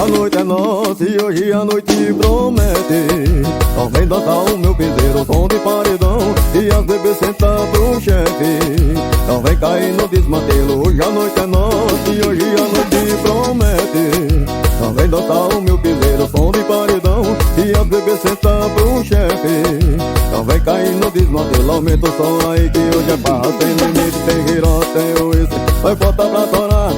A noite é nossa e hoje a noite promete. Então vem dançar o meu piseiro, som de paredão, e as bebês sentam pro chefe. Então vem cair no desmantelo, hoje a noite é nossa e hoje a noite promete. Então vem dançar o meu piseiro, som de paredão, e as bebês sentam pro chefe. Então vem cair no desmantelo, aumenta o som aí que hoje é barra sem limite, tem girote, tem uísque, vai botar pra torar.